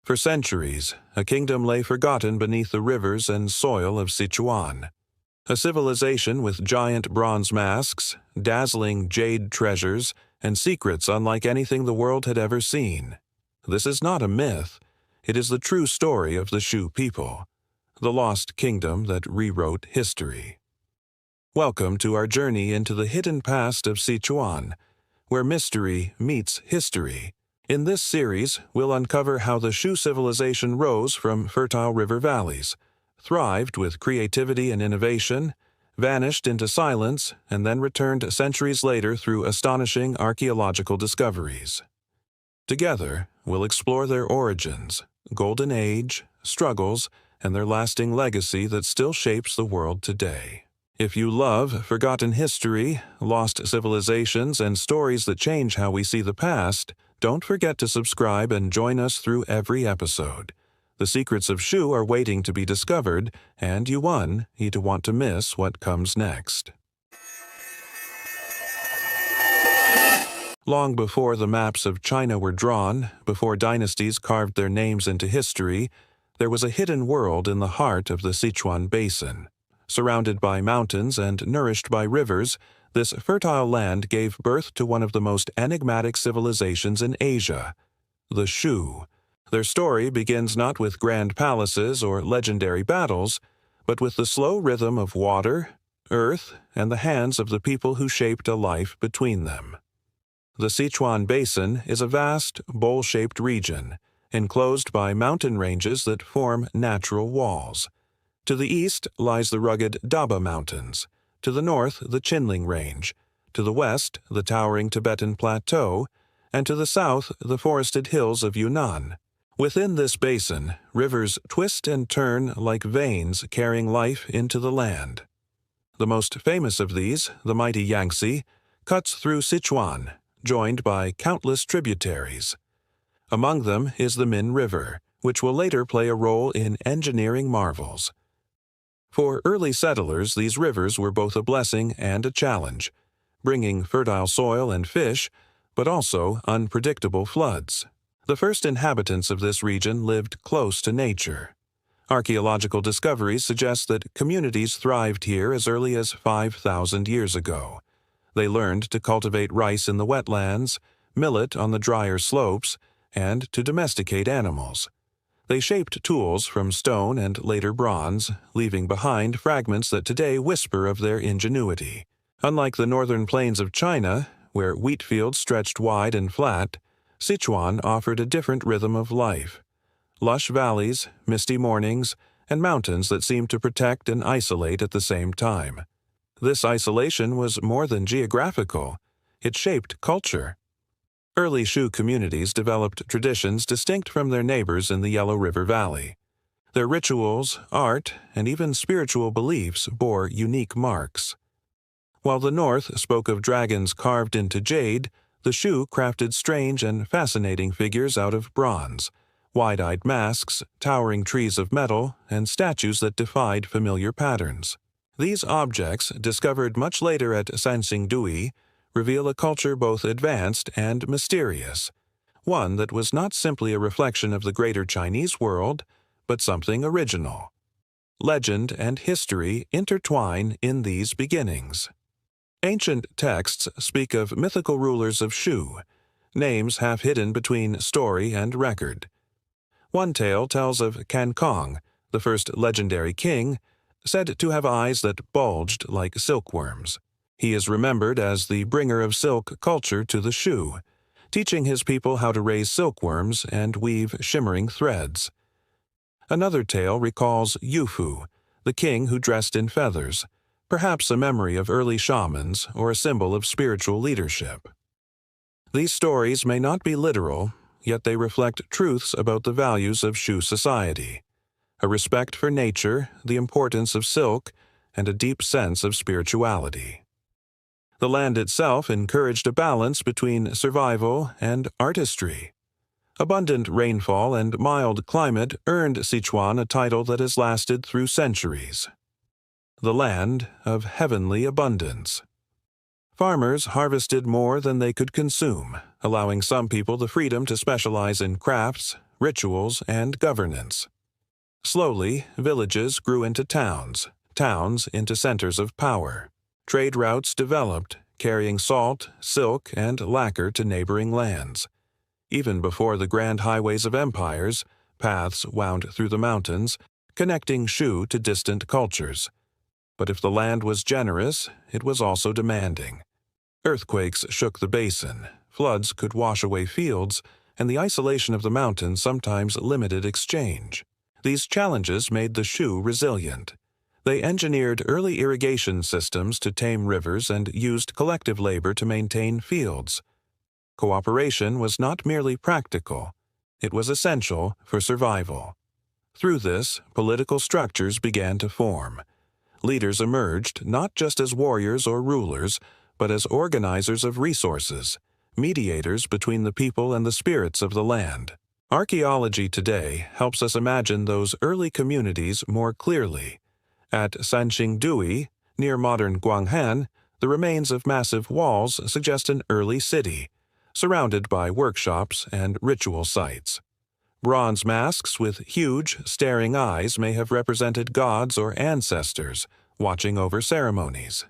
For centuries, a kingdom lay forgotten beneath the rivers and soil of Sichuan. A civilization with giant bronze masks, dazzling jade treasures, and secrets unlike anything the world had ever seen. This is not a myth. It is the true story of the Shu people, the lost kingdom that rewrote history. Welcome to our journey into the hidden past of Sichuan, where mystery meets history. In this series, we'll uncover how the Shu civilization rose from fertile river valleys, thrived with creativity and innovation, vanished into silence, and then returned centuries later through astonishing archaeological discoveries. Together, we'll explore their origins, golden age, struggles, and their lasting legacy that still shapes the world today. If you love forgotten history, lost civilizations, and stories that change how we see the past, don't forget to subscribe and join us through every episode. The secrets of Shu are waiting to be discovered, and you need to want to miss what comes next. Long before the maps of China were drawn, before dynasties carved their names into history, there was a hidden world in the heart of the Sichuan basin. Surrounded by mountains and nourished by rivers, this fertile land gave birth to one of the most enigmatic civilizations in Asia, the Shu. Their story begins not with grand palaces or legendary battles, but with the slow rhythm of water, earth, and the hands of the people who shaped a life between them. The Sichuan Basin is a vast, bowl-shaped region, enclosed by mountain ranges that form natural walls. To the east lies the rugged Daba Mountains, to the north the Qinling Range, to the west the towering Tibetan Plateau, and to the south the forested hills of Yunnan. Within this basin, rivers twist and turn like veins carrying life into the land. The most famous of these, the mighty Yangtze, cuts through Sichuan, joined by countless tributaries. Among them is the Min River, which will later play a role in engineering marvels. For early settlers, these rivers were both a blessing and a challenge, bringing fertile soil and fish, but also unpredictable floods. The first inhabitants of this region lived close to nature. Archaeological discoveries suggest that communities thrived here as early as 5,000 years ago. They learned to cultivate rice in the wetlands, millet on the drier slopes, and to domesticate animals. They shaped tools from stone and later bronze, leaving behind fragments that today whisper of their ingenuity. Unlike the northern plains of China, where wheat fields stretched wide and flat, Sichuan offered a different rhythm of life. Lush valleys, misty mornings, and mountains that seemed to protect and isolate at the same time. This isolation was more than geographical. It shaped culture. Early Shu communities developed traditions distinct from their neighbors in the Yellow River Valley. Their rituals, art, and even spiritual beliefs bore unique marks. While the North spoke of dragons carved into jade, the Shu crafted strange and fascinating figures out of bronze, wide-eyed masks, towering trees of metal, and statues that defied familiar patterns. These objects, discovered much later at Sanxingdui, reveal a culture both advanced and mysterious, one that was not simply a reflection of the greater Chinese world, but something original. Legend and history intertwine in these beginnings. Ancient texts speak of mythical rulers of Shu, names half hidden between story and record. One tale tells of Kangkong, the first legendary king, said to have eyes that bulged like silkworms. He is remembered as the bringer of silk culture to the Shu, teaching his people how to raise silkworms and weave shimmering threads. Another tale recalls Yufu, the king who dressed in feathers, perhaps a memory of early shamans or a symbol of spiritual leadership. These stories may not be literal, yet they reflect truths about the values of Shu society: a respect for nature, the importance of silk, and a deep sense of spirituality. The land itself encouraged a balance between survival and artistry. Abundant rainfall and mild climate earned Sichuan a title that has lasted through centuries: the land of heavenly abundance. Farmers harvested more than they could consume, allowing some people the freedom to specialize in crafts, rituals, and governance. Slowly, villages grew into towns, towns into centers of power. Trade routes developed, carrying salt, silk, and lacquer to neighboring lands. Even before the grand highways of empires, paths wound through the mountains, connecting Shu to distant cultures. But if the land was generous, it was also demanding. Earthquakes shook the basin, floods could wash away fields, and the isolation of the mountains sometimes limited exchange. These challenges made the Shu resilient. They engineered early irrigation systems to tame rivers and used collective labor to maintain fields. Cooperation was not merely practical, it was essential for survival. Through this, political structures began to form. Leaders emerged not just as warriors or rulers, but as organizers of resources, mediators between the people and the spirits of the land. Archaeology today helps us imagine those early communities more clearly. At Sanxingdui, near modern Guanghan, the remains of massive walls suggest an early city, surrounded by workshops and ritual sites. Bronze masks with huge, staring eyes may have represented gods or ancestors watching over ceremonies.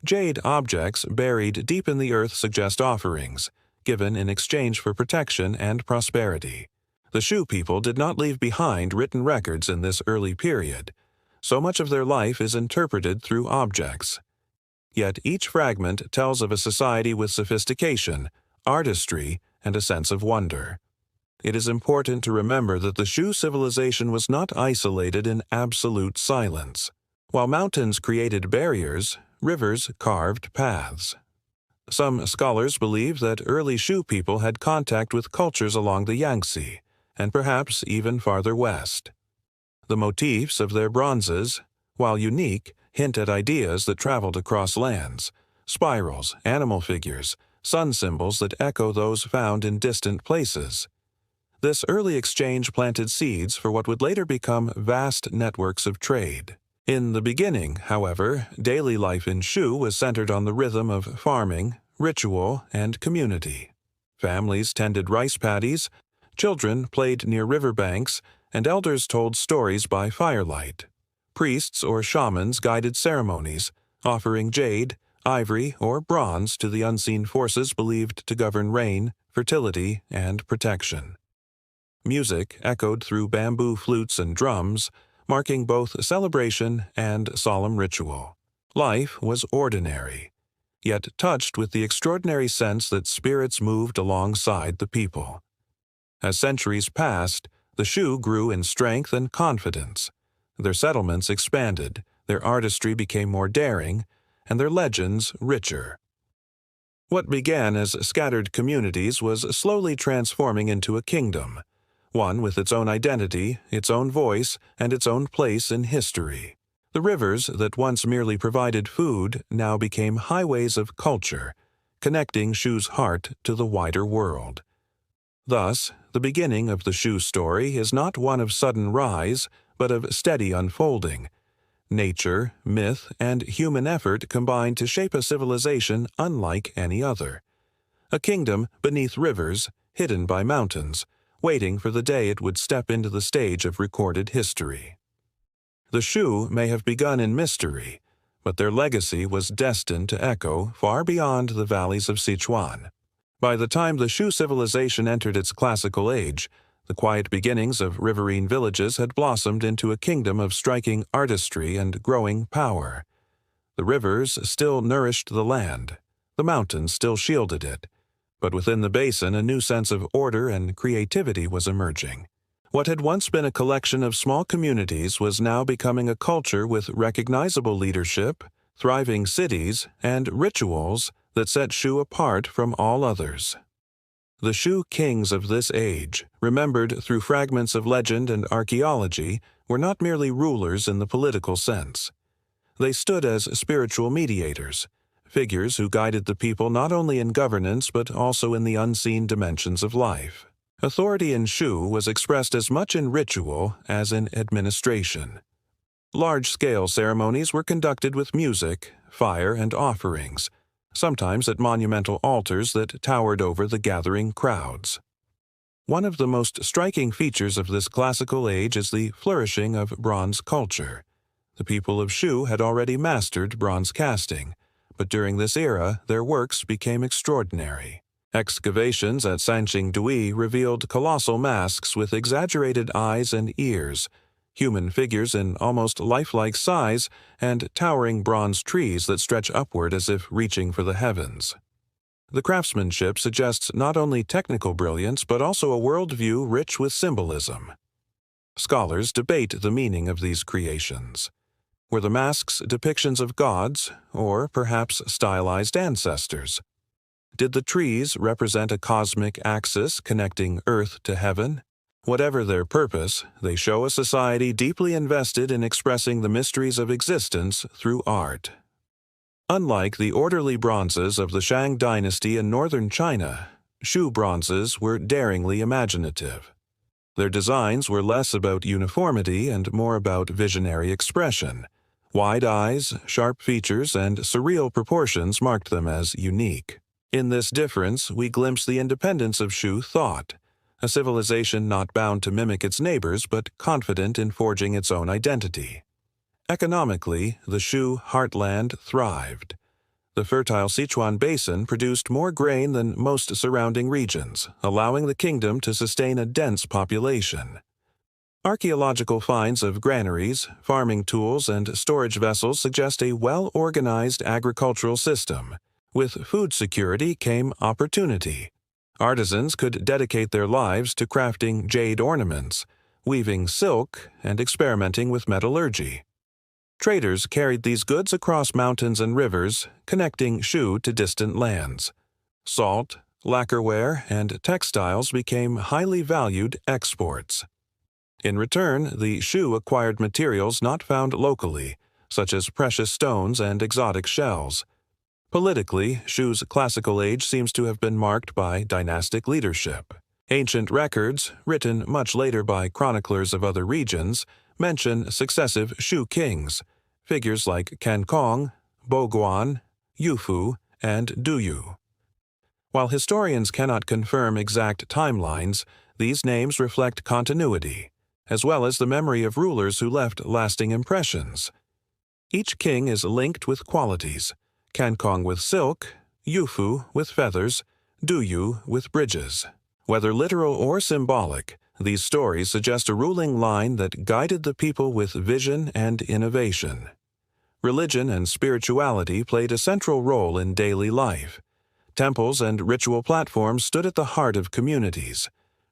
Jade objects buried deep in the earth suggest offerings, given in exchange for protection and prosperity. The Shu people did not leave behind written records in this early period. So much of their life is interpreted through objects. Yet each fragment tells of a society with sophistication, artistry, and a sense of wonder. It is important to remember that the Shu civilization was not isolated in absolute silence. While mountains created barriers, rivers carved paths. Some scholars believe that early Shu people had contact with cultures along the Yangtze, and perhaps even farther west. The motifs of their bronzes, while unique, hint at ideas that traveled across lands: spirals, animal figures, sun symbols that echo those found in distant places. This early exchange planted seeds for what would later become vast networks of trade. In the beginning, however, daily life in Shu was centered on the rhythm of farming, ritual, and community. Families tended rice paddies, children played near riverbanks, and elders told stories by firelight. Priests or shamans guided ceremonies, offering jade, ivory, or bronze to the unseen forces believed to govern rain, fertility, and protection. Music echoed through bamboo flutes and drums, marking both celebration and solemn ritual. Life was ordinary, yet touched with the extraordinary sense that spirits moved alongside the people. As centuries passed, the Shu grew in strength and confidence. Their settlements expanded, their artistry became more daring, and their legends richer. What began as scattered communities was slowly transforming into a kingdom, one with its own identity, its own voice, and its own place in history. The rivers that once merely provided food now became highways of culture, connecting Shu's heart to the wider world. Thus, the beginning of the Shu story is not one of sudden rise, but of steady unfolding. Nature, myth, and human effort combined to shape a civilization unlike any other. A kingdom beneath rivers, hidden by mountains, waiting for the day it would step into the stage of recorded history. The Shu may have begun in mystery, but their legacy was destined to echo far beyond the valleys of Sichuan. By the time the Shu civilization entered its classical age, the quiet beginnings of riverine villages had blossomed into a kingdom of striking artistry and growing power. The rivers still nourished the land, the mountains still shielded it, but within the basin a new sense of order and creativity was emerging. What had once been a collection of small communities was now becoming a culture with recognizable leadership, thriving cities, and rituals that set Shu apart from all others. The Shu kings of this age, remembered through fragments of legend and archaeology, were not merely rulers in the political sense. They stood as spiritual mediators, figures who guided the people not only in governance but also in the unseen dimensions of life. Authority in Shu was expressed as much in ritual as in administration. Large-scale ceremonies were conducted with music, fire, and offerings, sometimes at monumental altars that towered over the gathering crowds. One of the most striking features of this classical age is the flourishing of bronze culture. The people of Shu had already mastered bronze casting, but during this era their works became extraordinary. Excavations at Sanxingdui revealed colossal masks with exaggerated eyes and ears, human figures in almost lifelike size, and towering bronze trees that stretch upward as if reaching for the heavens. The craftsmanship suggests not only technical brilliance but also a worldview rich with symbolism. Scholars debate the meaning of these creations. Were the masks depictions of gods, or perhaps stylized ancestors? Did the trees represent a cosmic axis connecting Earth to heaven? Whatever their purpose, they show a society deeply invested in expressing the mysteries of existence through art. Unlike the orderly bronzes of the Shang dynasty in northern China, Shu bronzes were daringly imaginative. Their designs were less about uniformity and more about visionary expression. Wide eyes, sharp features, and surreal proportions marked them as unique. In this difference, we glimpse the independence of Shu thought, a civilization not bound to mimic its neighbors but confident in forging its own identity. Economically, the Shu heartland thrived. The fertile Sichuan basin produced more grain than most surrounding regions, allowing the kingdom to sustain a dense population. Archaeological finds of granaries, farming tools, and storage vessels suggest a well-organized agricultural system. With food security came opportunity. Artisans could dedicate their lives to crafting jade ornaments, weaving silk, and experimenting with metallurgy. Traders carried these goods across mountains and rivers, connecting Shu to distant lands. Salt, lacquerware, and textiles became highly valued exports. In return, the Shu acquired materials not found locally, such as precious stones and exotic shells. Politically, Shu's classical age seems to have been marked by dynastic leadership. Ancient records, written much later by chroniclers of other regions, mention successive Shu kings, figures like Kankong, Boguan, Yufu, and Duyu. While historians cannot confirm exact timelines, these names reflect continuity, as well as the memory of rulers who left lasting impressions. Each king is linked with qualities, Kankong with silk, Yufu with feathers, Duyu with bridges. Whether literal or symbolic, these stories suggest a ruling line that guided the people with vision and innovation. Religion and spirituality played a central role in daily life. Temples and ritual platforms stood at the heart of communities.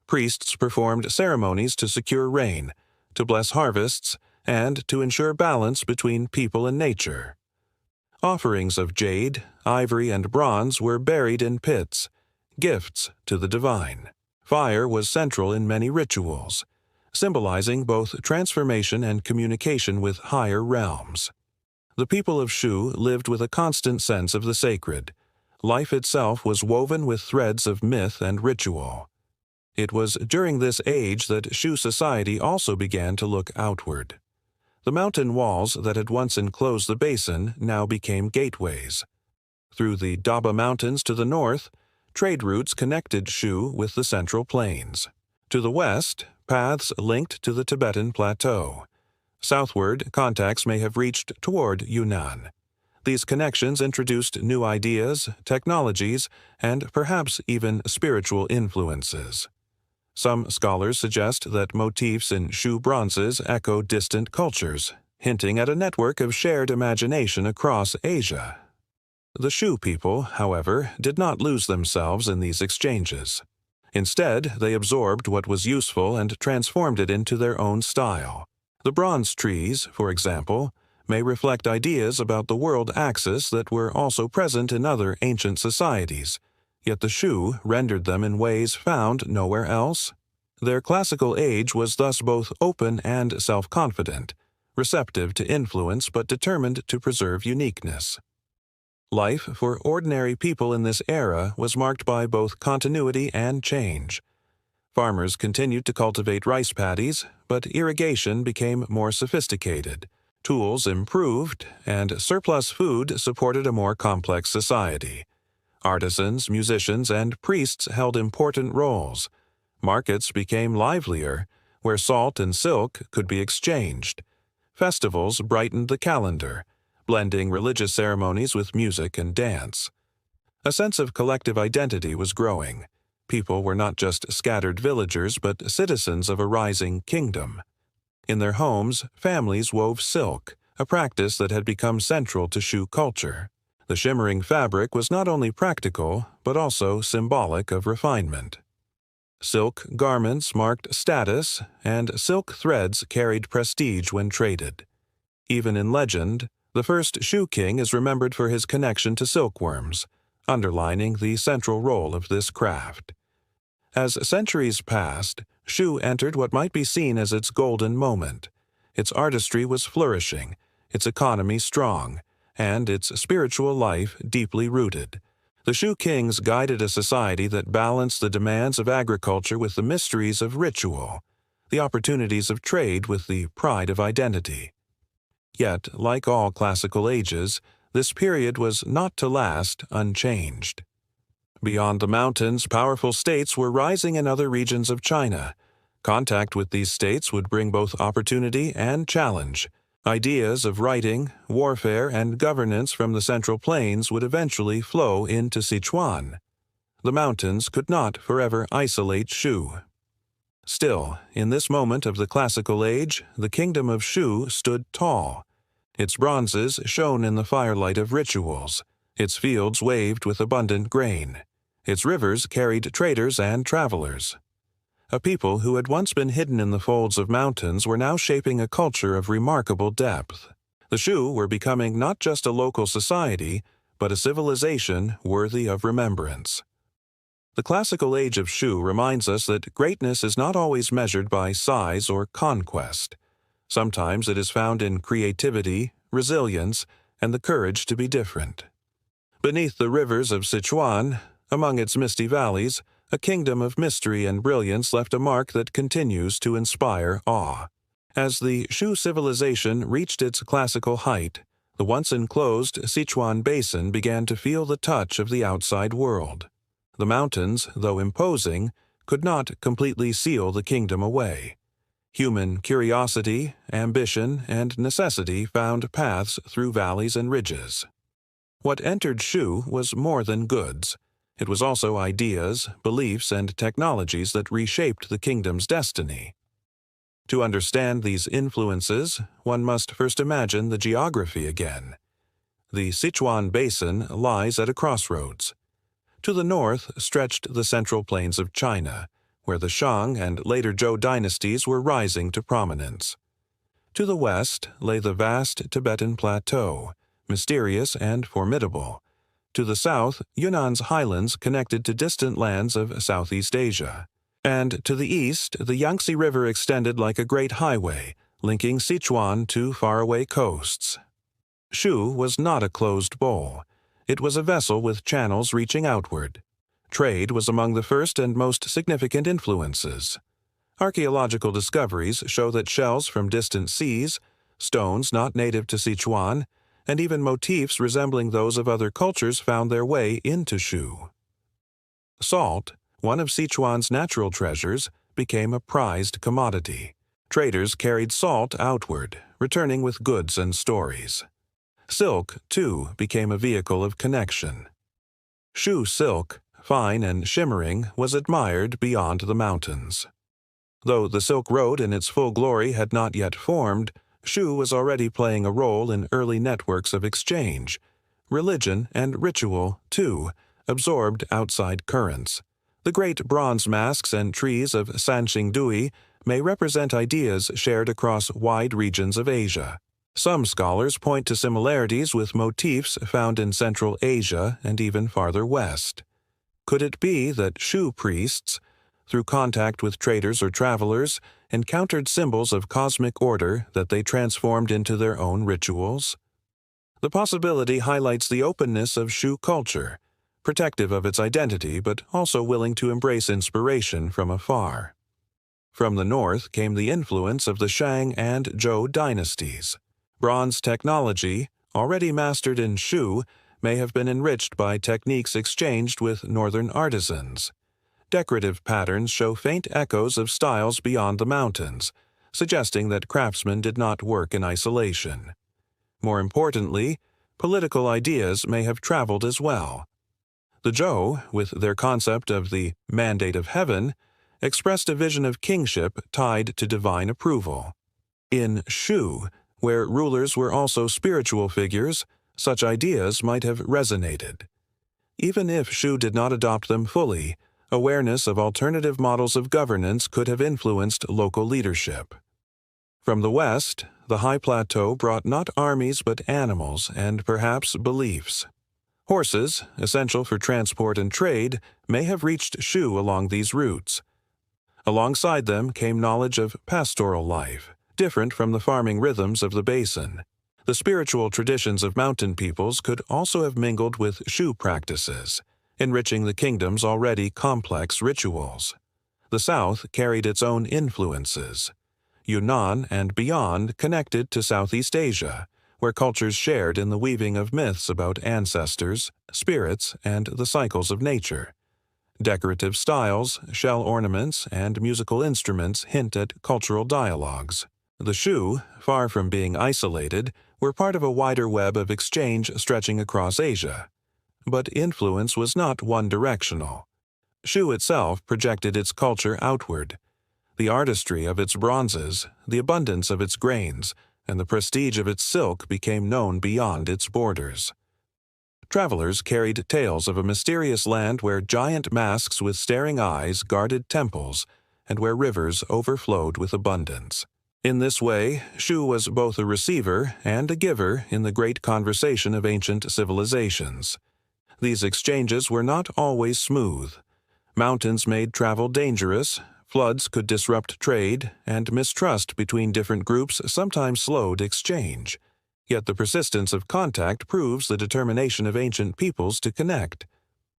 Priests performed ceremonies to secure rain, to bless harvests, and to ensure balance between people and nature. Offerings of jade, ivory, and bronze were buried in pits, gifts to the divine. Fire was central in many rituals, symbolizing both transformation and communication with higher realms. The people of Shu lived with a constant sense of the sacred. Life itself was woven with threads of myth and ritual. It was during this age that Shu society also began to look outward. The mountain walls that had once enclosed the basin now became gateways. Through the Daba Mountains to the north, trade routes connected Shu with the Central Plains. To the west, paths linked to the Tibetan Plateau. Southward, contacts may have reached toward Yunnan. These connections introduced new ideas, technologies, and perhaps even spiritual influences. Some scholars suggest that motifs in Shu bronzes echo distant cultures, hinting at a network of shared imagination across Asia. The Shu people, however, did not lose themselves in these exchanges. Instead, they absorbed what was useful and transformed it into their own style. The bronze trees, for example, may reflect ideas about the world axis that were also present in other ancient societies, yet the Shu rendered them in ways found nowhere else. Their classical age was thus both open and self-confident, receptive to influence but determined to preserve uniqueness. Life for ordinary people in this era was marked by both continuity and change. Farmers continued to cultivate rice paddies, but irrigation became more sophisticated. Tools improved, and surplus food supported a more complex society. Artisans, musicians, and priests held important roles. Markets became livelier, where salt and silk could be exchanged. Festivals brightened the calendar, blending religious ceremonies with music and dance. A sense of collective identity was growing. People were not just scattered villagers, but citizens of a rising kingdom. In their homes, families wove silk, a practice that had become central to Shu culture. The shimmering fabric was not only practical, but also symbolic of refinement. Silk garments marked status, and silk threads carried prestige when traded. Even in legend, the first Shu king is remembered for his connection to silkworms, underlining the central role of this craft. As centuries passed, Shu entered what might be seen as its golden moment. Its artistry was flourishing, its economy strong, and its spiritual life deeply rooted. The Shu kings guided a society that balanced the demands of agriculture with the mysteries of ritual, the opportunities of trade with the pride of identity. Yet, like all classical ages, this period was not to last unchanged. Beyond the mountains, powerful states were rising in other regions of China. Contact with these states would bring both opportunity and challenge. Ideas of writing, warfare, and governance from the Central Plains would eventually flow into Sichuan. The mountains could not forever isolate Shu. Still, in this moment of the classical age, the kingdom of Shu stood tall. Its bronzes shone in the firelight of rituals. Its fields waved with abundant grain. Its rivers carried traders and travelers. A people who had once been hidden in the folds of mountains were now shaping a culture of remarkable depth. The Shu were becoming not just a local society, but a civilization worthy of remembrance. The classical age of Shu reminds us that greatness is not always measured by size or conquest. Sometimes it is found in creativity, resilience, and the courage to be different. Beneath the rivers of Sichuan, among its misty valleys, a kingdom of mystery and brilliance left a mark that continues to inspire awe. As the Shu civilization reached its classical height, the once enclosed Sichuan basin began to feel the touch of the outside world. The mountains, though imposing, could not completely seal the kingdom away. Human curiosity, ambition, and necessity found paths through valleys and ridges. What entered Shu was more than goods. It was also ideas, beliefs, and technologies that reshaped the kingdom's destiny. To understand these influences, one must first imagine the geography again. The Sichuan Basin lies at a crossroads. To the north stretched the central plains of China, where the Shang and later Zhou dynasties were rising to prominence. To the west lay the vast Tibetan Plateau, mysterious and formidable. To the south, Yunnan's highlands connected to distant lands of Southeast Asia. And to the east, the Yangtze River extended like a great highway, linking Sichuan to faraway coasts. Shu was not a closed bowl. It was a vessel with channels reaching outward. Trade was among the first and most significant influences. Archaeological discoveries show that shells from distant seas, stones not native to Sichuan, and even motifs resembling those of other cultures found their way into Shu. Salt, one of Sichuan's natural treasures, became a prized commodity. Traders carried salt outward, returning with goods and stories. Silk, too, became a vehicle of connection. Shu silk, fine and shimmering, was admired beyond the mountains. Though the Silk Road in its full glory had not yet formed, Shu was already playing a role in early networks of exchange. Religion and ritual, too, absorbed outside currents. The great bronze masks and trees of Sanxingdui may represent ideas shared across wide regions of Asia. Some scholars point to similarities with motifs found in Central Asia and even farther west. Could it be that Shu priests, through contact with traders or travelers, encountered symbols of cosmic order that they transformed into their own rituals? The possibility highlights the openness of Shu culture, protective of its identity but also willing to embrace inspiration from afar. From the north came the influence of the Shang and Zhou dynasties. Bronze technology, already mastered in Shu, may have been enriched by techniques exchanged with northern artisans. Decorative patterns show faint echoes of styles beyond the mountains, suggesting that craftsmen did not work in isolation. More importantly, political ideas may have traveled as well. The Zhou, with their concept of the mandate of heaven, expressed a vision of kingship tied to divine approval. In Shu, where rulers were also spiritual figures, such ideas might have resonated. Even if Shu did not adopt them fully, awareness of alternative models of governance could have influenced local leadership. From the West, the high plateau brought not armies but animals and perhaps beliefs. Horses, essential for transport and trade, may have reached Shu along these routes. Alongside them came knowledge of pastoral life, different from the farming rhythms of the basin. The spiritual traditions of mountain peoples could also have mingled with Shu practices, enriching the kingdom's already complex rituals. The South carried its own influences. Yunnan and beyond connected to Southeast Asia, where cultures shared in the weaving of myths about ancestors, spirits, and the cycles of nature. Decorative styles, shell ornaments, and musical instruments hint at cultural dialogues. The Shu, far from being isolated, were part of a wider web of exchange stretching across Asia. But influence was not one-directional. Shu itself projected its culture outward. The artistry of its bronzes, the abundance of its grains, and the prestige of its silk became known beyond its borders. Travelers carried tales of a mysterious land where giant masks with staring eyes guarded temples and where rivers overflowed with abundance. In this way, Shu was both a receiver and a giver in the great conversation of ancient civilizations. These exchanges were not always smooth. Mountains made travel dangerous, floods could disrupt trade, and mistrust between different groups sometimes slowed exchange. Yet the persistence of contact proves the determination of ancient peoples to connect.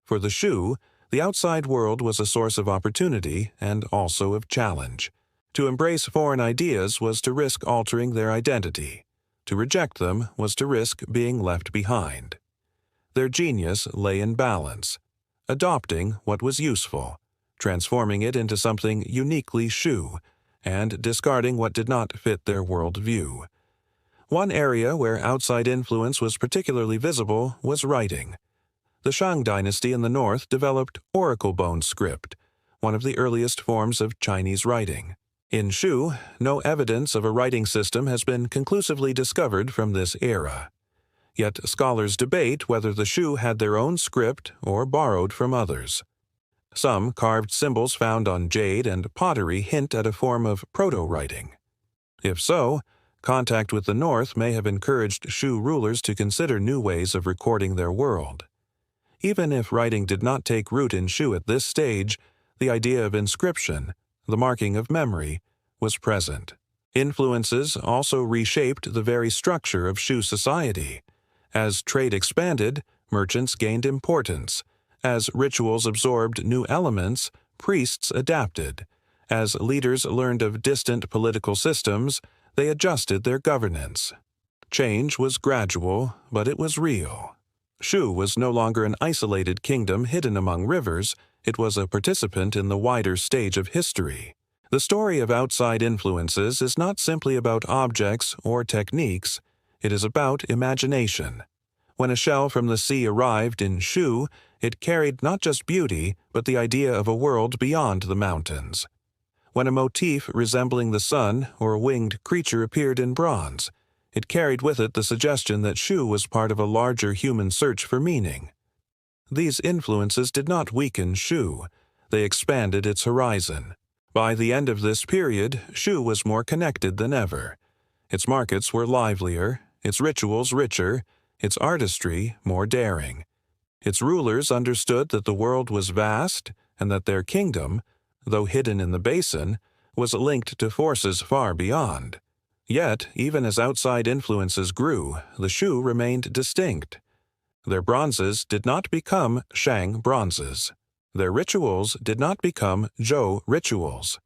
For the Shu, the outside world was a source of opportunity and also of challenge. To embrace foreign ideas was to risk altering their identity. To reject them was to risk being left behind. Their genius lay in balance, adopting what was useful, transforming it into something uniquely Shu, and discarding what did not fit their worldview. One area where outside influence was particularly visible was writing. The Shang dynasty in the north developed oracle bone script, one of the earliest forms of Chinese writing. In Shu, no evidence of a writing system has been conclusively discovered from this era. Yet scholars debate whether the Shu had their own script or borrowed from others. Some carved symbols found on jade and pottery hint at a form of proto-writing. If so, contact with the north may have encouraged Shu rulers to consider new ways of recording their world. Even if writing did not take root in Shu at this stage, the idea of inscription, the marking of memory, was present. Influences also reshaped the very structure of Shu society. As trade expanded, merchants gained importance. As rituals absorbed new elements, priests adapted. As leaders learned of distant political systems, they adjusted their governance. Change was gradual, but it was real. Shu was no longer an isolated kingdom hidden among rivers, it was a participant in the wider stage of history. The story of outside influences is not simply about objects or techniques, it is about imagination. When a shell from the sea arrived in Shu, it carried not just beauty, but the idea of a world beyond the mountains. When a motif resembling the sun or a winged creature appeared in bronze, it carried with it the suggestion that Shu was part of a larger human search for meaning. These influences did not weaken Shu, they expanded its horizon. By the end of this period, Shu was more connected than ever. Its markets were livelier, its rituals richer, its artistry more daring. Its rulers understood that the world was vast and that their kingdom, though hidden in the basin, was linked to forces far beyond. Yet, even as outside influences grew, the Shu remained distinct. Their bronzes did not become Shang bronzes. Their rituals did not become Zhou rituals.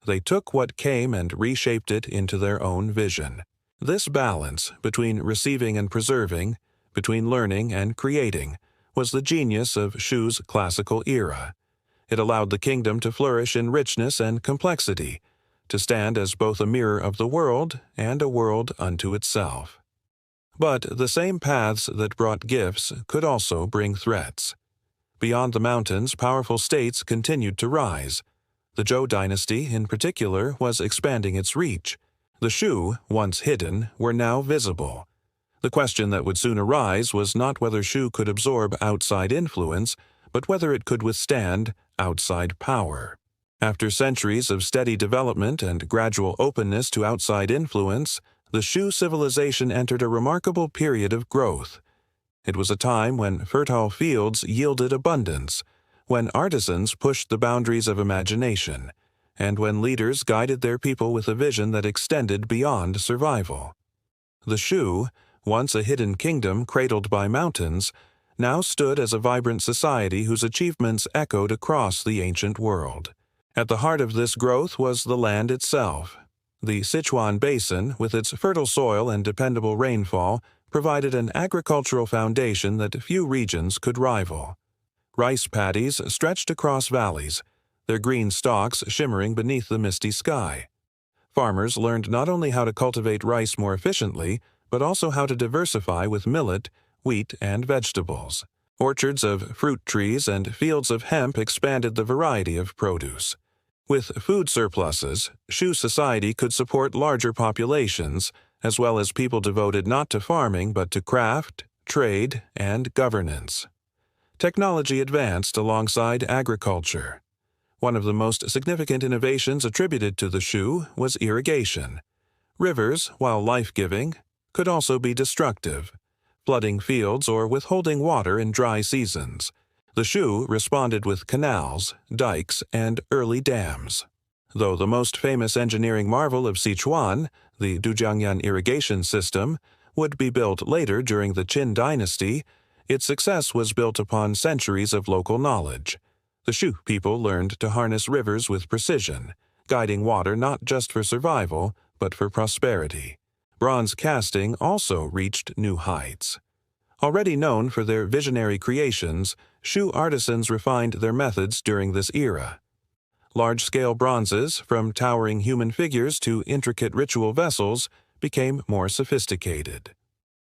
They took what came and reshaped it into their own vision. This balance between receiving and preserving, between learning and creating, was the genius of Shu's classical era. It allowed the kingdom to flourish in richness and complexity, to stand as both a mirror of the world and a world unto itself. But the same paths that brought gifts could also bring threats. Beyond the mountains, powerful states continued to rise. The Zhou dynasty, in particular, was expanding its reach. The Shu, once hidden, were now visible. The question that would soon arise was not whether Shu could absorb outside influence, but whether it could withstand outside power. After centuries of steady development and gradual openness to outside influence, the Shu civilization entered a remarkable period of growth. It was a time when fertile fields yielded abundance, when artisans pushed the boundaries of imagination, and when leaders guided their people with a vision that extended beyond survival. The Shu, once a hidden kingdom cradled by mountains, now stood as a vibrant society whose achievements echoed across the ancient world. At the heart of this growth was the land itself. The Sichuan basin, with its fertile soil and dependable rainfall, provided an agricultural foundation that few regions could rival. Rice paddies stretched across valleys, their green stalks shimmering beneath the misty sky. Farmers learned not only how to cultivate rice more efficiently, but also how to diversify with millet, wheat, and vegetables. Orchards of fruit trees and fields of hemp expanded the variety of produce. With food surpluses, Shu society could support larger populations, as well as people devoted not to farming but to craft, trade, and governance. Technology advanced alongside agriculture. One of the most significant innovations attributed to the Shu was irrigation. Rivers, while life-giving, could also be destructive, flooding fields or withholding water in dry seasons. The Shu responded with canals, dikes, and early dams. Though the most famous engineering marvel of Sichuan, the Dujiangyan irrigation system, would be built later during the Qin dynasty, its success was built upon centuries of local knowledge. The Shu people learned to harness rivers with precision, guiding water not just for survival, but for prosperity. Bronze casting also reached new heights. Already known for their visionary creations, Shu artisans refined their methods during this era. Large-scale bronzes, from towering human figures to intricate ritual vessels, became more sophisticated.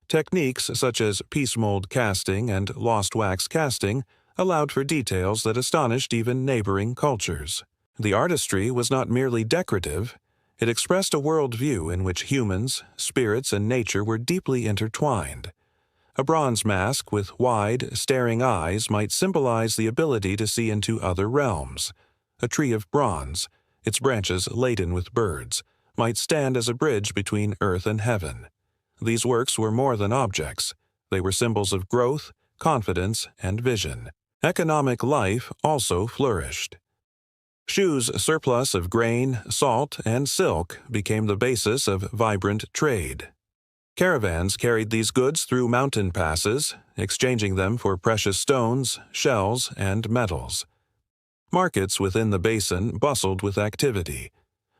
Techniques such as piece mold casting and lost wax casting allowed for details that astonished even neighboring cultures. The artistry was not merely decorative, it expressed a worldview in which humans, spirits, and nature were deeply intertwined. A bronze mask with wide, staring eyes might symbolize the ability to see into other realms. A tree of bronze, its branches laden with birds, might stand as a bridge between earth and heaven. These works were more than objects. They were symbols of growth, confidence, and vision. Economic life also flourished. Shu's surplus of grain, salt, and silk became the basis of vibrant trade. Caravans carried these goods through mountain passes, exchanging them for precious stones, shells, and metals. Markets within the basin bustled with activity.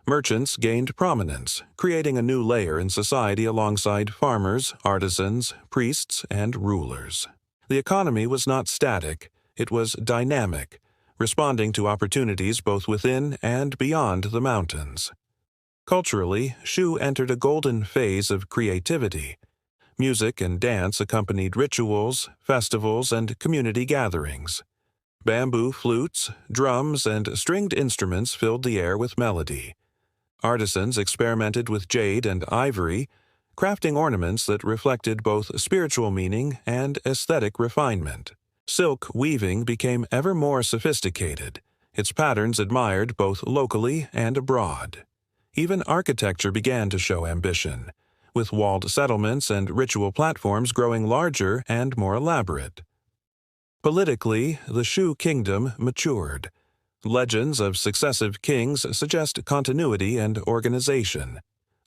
Merchants gained prominence, creating a new layer in society alongside farmers, artisans, priests, and rulers. The economy was not static, it was dynamic, responding to opportunities both within and beyond the mountains. Culturally, Shu entered a golden phase of creativity. Music and dance accompanied rituals, festivals, and community gatherings. Bamboo flutes, drums, and stringed instruments filled the air with melody. Artisans experimented with jade and ivory, crafting ornaments that reflected both spiritual meaning and aesthetic refinement. Silk weaving became ever more sophisticated, its patterns admired both locally and abroad. Even architecture began to show ambition, with walled settlements and ritual platforms growing larger and more elaborate. Politically, the Shu Kingdom matured. Legends of successive kings suggest continuity and organization.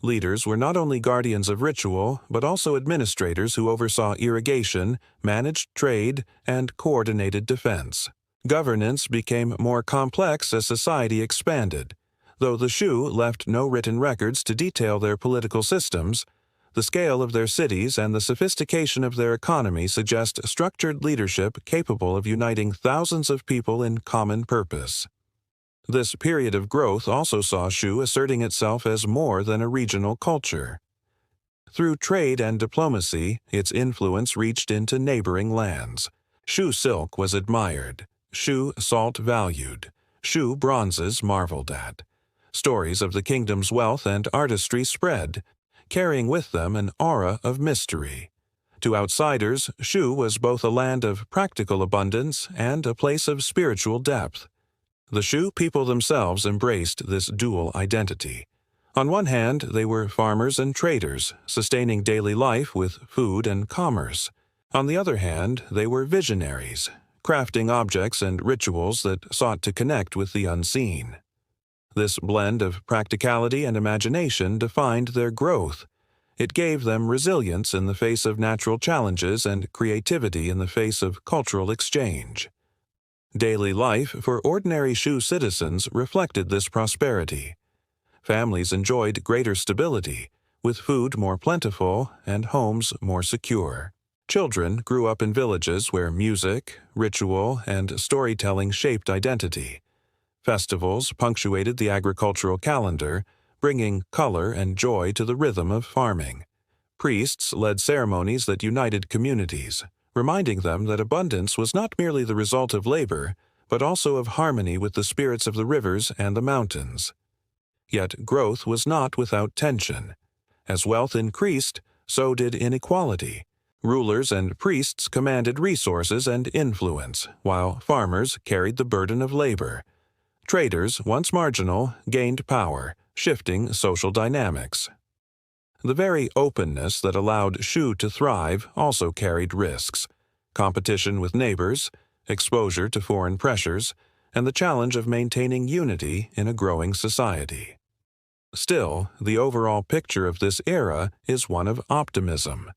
Leaders were not only guardians of ritual, but also administrators who oversaw irrigation, managed trade, and coordinated defense. Governance became more complex as society expanded. Though the Shu left no written records to detail their political systems, The scale of their cities and the sophistication of their economy suggest structured leadership capable of uniting thousands of people in common purpose. This period of growth also saw Shu asserting itself as more than a regional culture. Through trade and diplomacy, its influence reached into neighboring lands. Shu silk was admired, Shu salt valued, Shu bronzes marveled at. Stories of the kingdom's wealth and artistry spread, carrying with them an aura of mystery. To outsiders, Shu was both a land of practical abundance and a place of spiritual depth. The Shu people themselves embraced this dual identity. On one hand, they were farmers and traders, sustaining daily life with food and commerce. On the other hand, they were visionaries, crafting objects and rituals that sought to connect with the unseen. This blend of practicality and imagination defined their growth. It gave them resilience in the face of natural challenges and creativity in the face of cultural exchange. Daily life for ordinary Shu citizens reflected this prosperity. Families enjoyed greater stability, with food more plentiful and homes more secure. Children grew up in villages where music, ritual, and storytelling shaped identity. Festivals punctuated the agricultural calendar, bringing color and joy to the rhythm of farming. Priests led ceremonies that united communities, reminding them that abundance was not merely the result of labor, but also of harmony with the spirits of the rivers and the mountains. Yet growth was not without tension. As wealth increased, so did inequality. Rulers and priests commanded resources and influence, while farmers carried the burden of labor. Traders, once marginal, gained power, shifting social dynamics. The very openness that allowed Shu to thrive also carried risks: competition with neighbors, exposure to foreign pressures, and the challenge of maintaining unity in a growing society. Still, the overall picture of this era is one of optimism.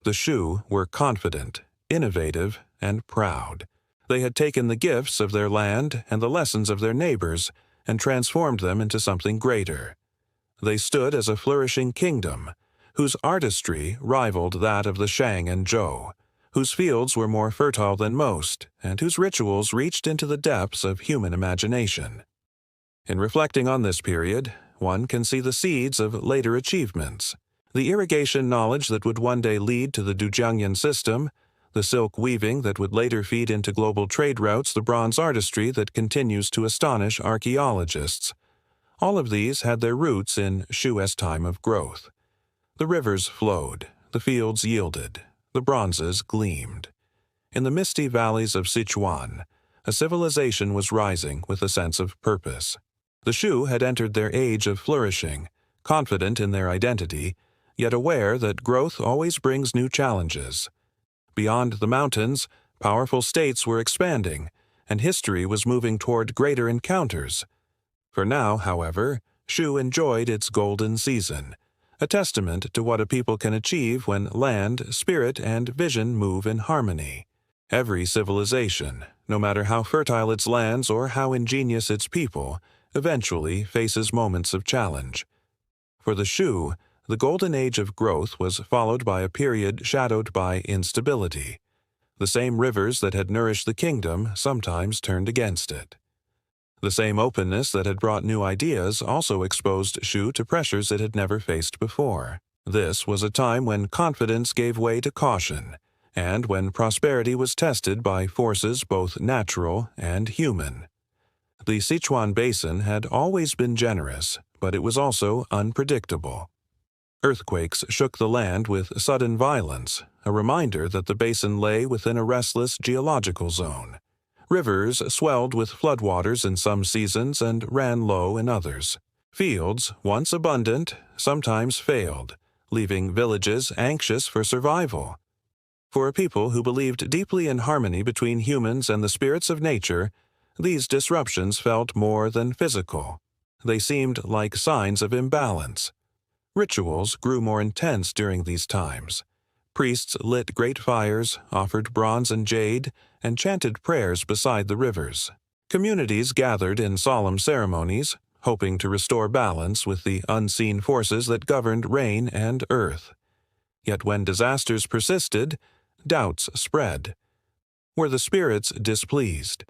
The Shu were confident, innovative, and proud. They had taken the gifts of their land and the lessons of their neighbors and transformed them into something greater. They stood as a flourishing kingdom, whose artistry rivaled that of the Shang and Zhou, whose fields were more fertile than most, and whose rituals reached into the depths of human imagination. In reflecting on this period, one can see the seeds of later achievements: the irrigation knowledge that would one day lead to the Dujiangyan system, the silk weaving that would later feed into global trade routes, the bronze artistry that continues to astonish archaeologists. All of these had their roots in Shu's time of growth. The rivers flowed, the fields yielded, the bronzes gleamed. In the misty valleys of Sichuan, a civilization was rising with a sense of purpose. The Shu had entered their age of flourishing, confident in their identity, yet aware that growth always brings new challenges. Beyond the mountains, powerful states were expanding, and history was moving toward greater encounters. For now, however, Shu enjoyed its golden season, a testament to what a people can achieve when land, spirit, and vision move in harmony. Every civilization, no matter how fertile its lands or how ingenious its people, eventually faces moments of challenge. For the Shu, the golden age of growth was followed by a period shadowed by instability. The same rivers that had nourished the kingdom sometimes turned against it. The same openness that had brought new ideas also exposed Shu to pressures it had never faced before. This was a time when confidence gave way to caution, and when prosperity was tested by forces both natural and human. The Sichuan basin had always been generous, but it was also unpredictable. Earthquakes shook the land with sudden violence, a reminder that the basin lay within a restless geological zone. Rivers swelled with floodwaters in some seasons and ran low in others. Fields, once abundant, sometimes failed, leaving villages anxious for survival. For a people who believed deeply in harmony between humans and the spirits of nature, these disruptions felt more than physical. They seemed like signs of imbalance. Rituals grew more intense during these times. Priests lit great fires, offered bronze and jade, and chanted prayers beside the rivers. Communities gathered in solemn ceremonies, hoping to restore balance with the unseen forces that governed rain and earth. Yet when disasters persisted, doubts spread. Were the spirits displeased?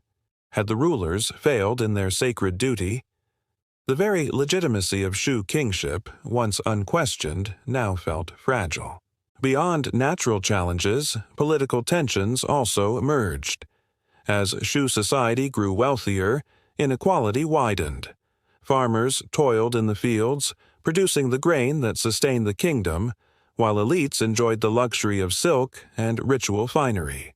Had the rulers failed in their sacred duty? The very legitimacy of Shu kingship, once unquestioned, now felt fragile. Beyond natural challenges, political tensions also emerged. As Shu society grew wealthier, inequality widened. Farmers toiled in the fields, producing the grain that sustained the kingdom, while elites enjoyed the luxury of silk and ritual finery.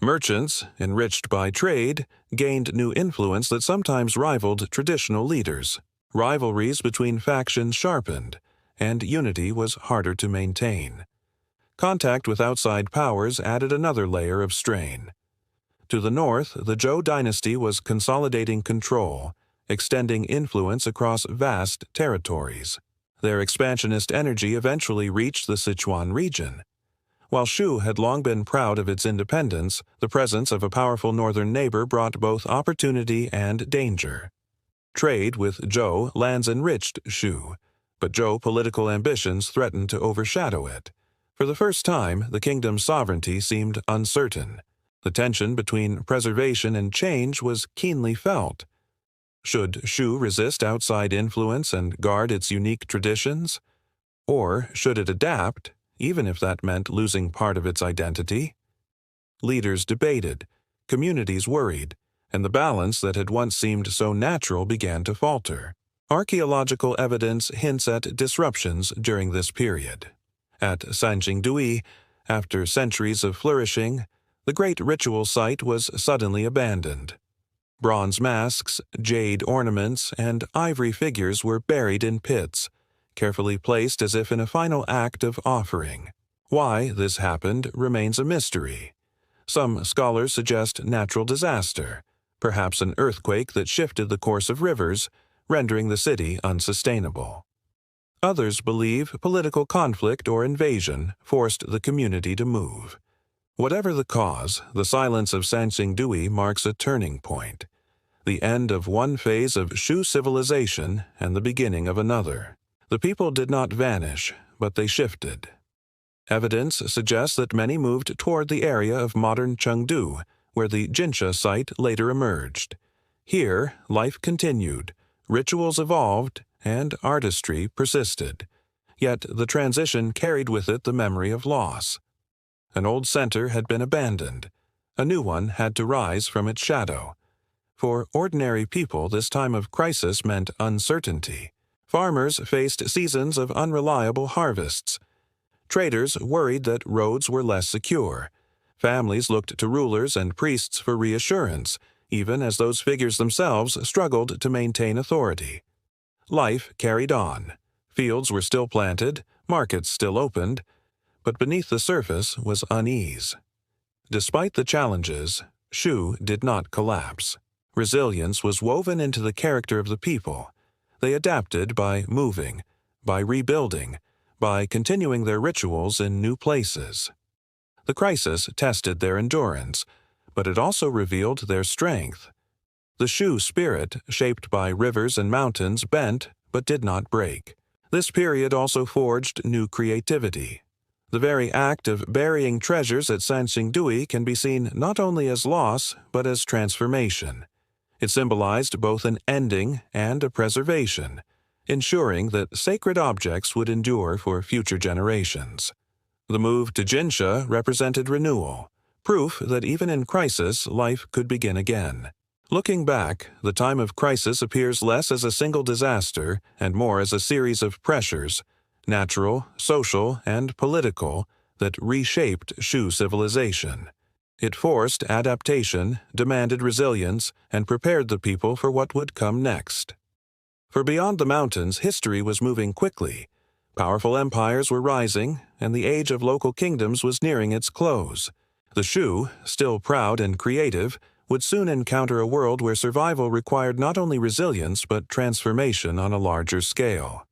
Merchants, enriched by trade, gained new influence that sometimes rivaled traditional leaders. Rivalries between factions sharpened, and unity was harder to maintain. Contact with outside powers added another layer of strain. To the north, the Zhou dynasty was consolidating control, extending influence across vast territories. Their expansionist energy eventually reached the Sichuan region. While Shu had long been proud of its independence, the presence of a powerful northern neighbor brought both opportunity and danger. Trade with Zhou lands enriched Shu, but Zhou political ambitions threatened to overshadow it. For the first time, the kingdom's sovereignty seemed uncertain. The tension between preservation and change was keenly felt. Should Shu resist outside influence and guard its unique traditions? Or should it adapt, even if that meant losing part of its identity? Leaders debated, communities worried, and the balance that had once seemed so natural began to falter. Archaeological evidence hints at disruptions during this period. At Sanxingdui, after centuries of flourishing, the great ritual site was suddenly abandoned. Bronze masks, jade ornaments, and ivory figures were buried in pits, carefully placed as if in a final act of offering. Why this happened remains a mystery. Some scholars suggest natural disaster, perhaps an earthquake that shifted the course of rivers, rendering the city unsustainable. Others believe political conflict or invasion forced the community to move. Whatever the cause, the silence of Sanxingdui marks a turning point, the end of one phase of Shu civilization and the beginning of another. The people did not vanish, but they shifted. Evidence suggests that many moved toward the area of modern Chengdu, where the Jinsha site later emerged. Here, life continued, rituals evolved, and artistry persisted. Yet the transition carried with it the memory of loss. An old center had been abandoned. A new one had to rise from its shadow. For ordinary people, this time of crisis meant uncertainty. Farmers faced seasons of unreliable harvests. Traders worried that roads were less secure. Families looked to rulers and priests for reassurance, even as those figures themselves struggled to maintain authority. Life carried on. Fields were still planted, markets still opened, but beneath the surface was unease. Despite the challenges, Shu did not collapse. Resilience was woven into the character of the people. They adapted by moving, by rebuilding, by continuing their rituals in new places. The crisis tested their endurance, but it also revealed their strength. The Shu spirit, shaped by rivers and mountains, bent but did not break. This period also forged new creativity. The very act of burying treasures at Sanxingdui can be seen not only as loss, but as transformation. It symbolized both an ending and a preservation, ensuring that sacred objects would endure for future generations. The move to Jinsha represented renewal, proof that even in crisis, life could begin again. Looking back, the time of crisis appears less as a single disaster and more as a series of pressures, natural, social, and political, that reshaped Shu civilization. It forced adaptation, demanded resilience, and prepared the people for what would come next. For beyond the mountains, history was moving quickly. Powerful empires were rising, and the age of local kingdoms was nearing its close. The Shu, still proud and creative, would soon encounter a world where survival required not only resilience but transformation on a larger scale.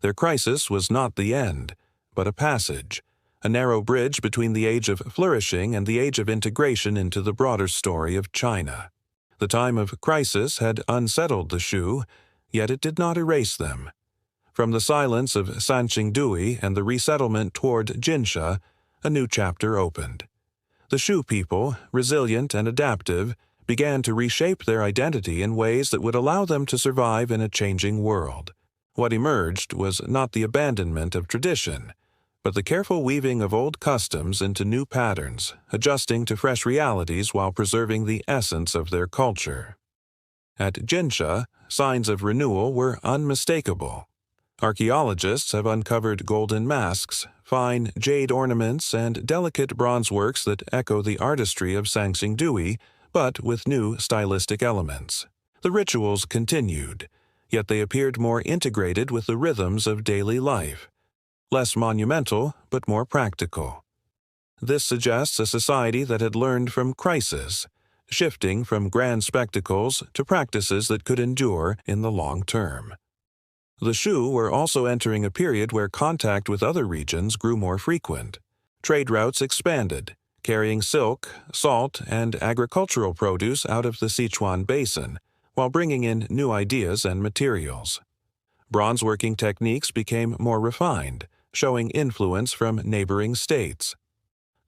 Their crisis was not the end, but a passage, a narrow bridge between the age of flourishing and the age of integration into the broader story of China. The time of crisis had unsettled the Shu, yet it did not erase them. From the silence of Sanxingdui and the resettlement toward Jinsha, a new chapter opened. The Shu people, resilient and adaptive, began to reshape their identity in ways that would allow them to survive in a changing world. What emerged was not the abandonment of tradition, but the careful weaving of old customs into new patterns, adjusting to fresh realities while preserving the essence of their culture. At Jinsha, signs of renewal were unmistakable. Archaeologists have uncovered golden masks, fine jade ornaments, and delicate bronze works that echo the artistry of Sanxingdui, but with new stylistic elements. The rituals continued, yet they appeared more integrated with the rhythms of daily life. Less monumental, but more practical. This suggests a society that had learned from crisis, shifting from grand spectacles to practices that could endure in the long term. The Shu were also entering a period where contact with other regions grew more frequent. Trade routes expanded, carrying silk, salt, and agricultural produce out of the Sichuan basin, while bringing in new ideas and materials. Bronze-working techniques became more refined, showing influence from neighboring states.